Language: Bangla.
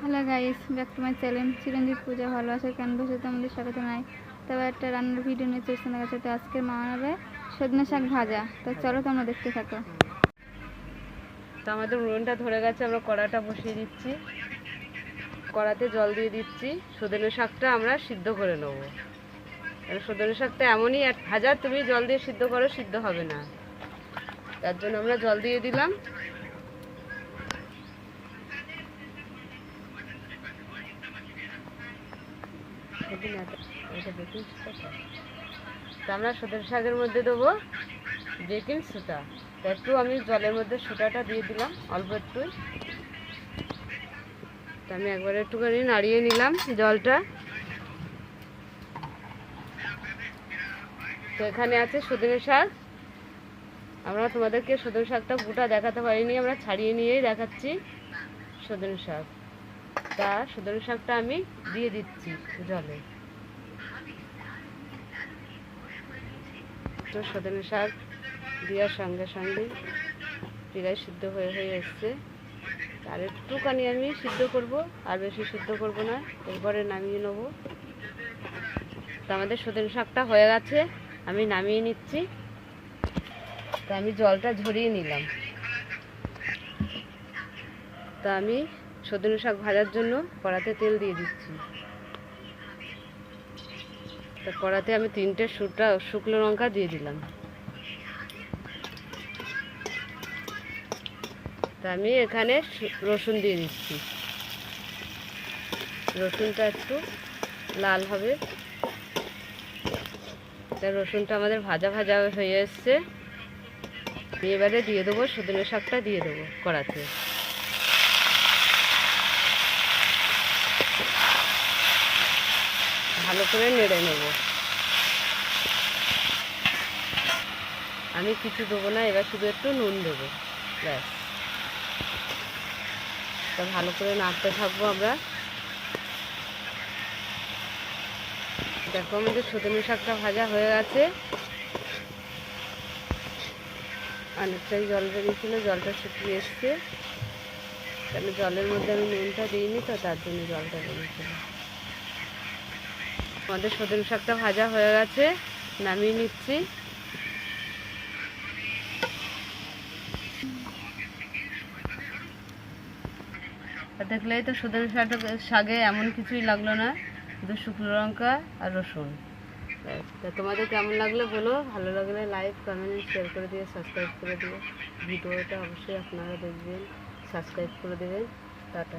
Hello guys, back to my channel Chiranjit Puja ভালোবাসার ক্যানভাসে তোমাদের স্বাগত জানাই। তবে একটা রান্নার ভিডিও নিয়ে চলছে না গেছে। তো আজকে মা বানাবে সজনে শাক ভাজা। তো চলো তোমরা দেখতে থাকো। তো আমাদের উনুনটা ধরে গেছে, আমরা কড়াটা বসিয়ে দিচ্ছি। কড়াতে জল দিয়ে দিচ্ছি। সজনে শাকটা আমরা সিদ্ধ করে নেব। সজনে শাকটা এমনই ভাজা, তুমি জল দিয়ে সিদ্ধ করো, সিদ্ধ হবে না। তার জন্য আমরা জল দিয়ে দিলাম। তো আমরা সজনে শাকের মধ্যে দেবো বেকিং সোডা। তো একটু আমি জলের মধ্যে সোডাটা দিয়ে দিলাম, অল্প একটু। তো আমি একবার একটুখানি নাড়িয়ে নিলাম জলটা। তো এখানে আছে সজনে শাক। আমরা তোমাদেরকে সজনে শাকটা গোটা দেখাতে পারিনি, আমরা ছাড়িয়ে নিয়েই দেখাচ্ছি সজনে শাক। তা সজনে শাকটা আমি দিয়ে দিচ্ছি জলে। তো সজনে শাক দেওয়ার সঙ্গে সঙ্গে প্রায় সিদ্ধ হয়ে এসছে। আর একটুখানি আমি সিদ্ধ করব, আর বেশি সিদ্ধ করব না, এরপরে নামিয়ে নেব। তো আমাদের সজনে শাকটা হয়ে গেছে, আমি নামিয়ে নিচ্ছি। তা আমি জলটা ঝরিয়ে নিলাম। তা আমি সজনে শাক ভাজার জন্য কড়াতে তেল দিয়ে দিচ্ছি। তা কড়াতে আমি 3টে শুকনো লঙ্কা দিয়ে দিলাম। তা আমি এখানে রসুন দিয়ে দিচ্ছি। রসুনটা একটু লাল হবে। তা রসুনটা আমাদের ভাজা ভাজা হয়ে এসছে। এবারে দিয়ে দেবো সজনে শাকটা, দিয়ে দেবো কড়াতে। ভালো করে নেড়ে নেব। আমি কিছু দেবো না, এবার শুধু একটু নুন দেবো, ব্যাস। তা ভালো করে নাড়তে থাকবো আমরা। দেখো আমাদের সজনে শাকটা ভাজা হয়ে গেছে। অনেকটাই জল বেরিয়েছিল, জলটা শুকিয়ে এসছে। তাহলে জলের মধ্যে আমি নুনটা দিইনি, তো তার জন্য জলটা বেরিয়েছিল। আমাদের সজনে শাকটা ভাজা হয়ে গেছে, নামিয়ে নিচ্ছি। দেখলেই তো সজনে শাকে এমন কিছুই লাগলো না, শুধু শুকনো লঙ্কা আর রসুন। তা তোমাদের কেমন লাগলো বলো। ভালো লাগলে লাইক, কমেন্ট, শেয়ার করে দিয়ে সাবস্ক্রাইব করে দিও। ভিডিওটা অবশ্যই আপনারা দেখবেন, সাবস্ক্রাইব করে দেবেন। টাটা।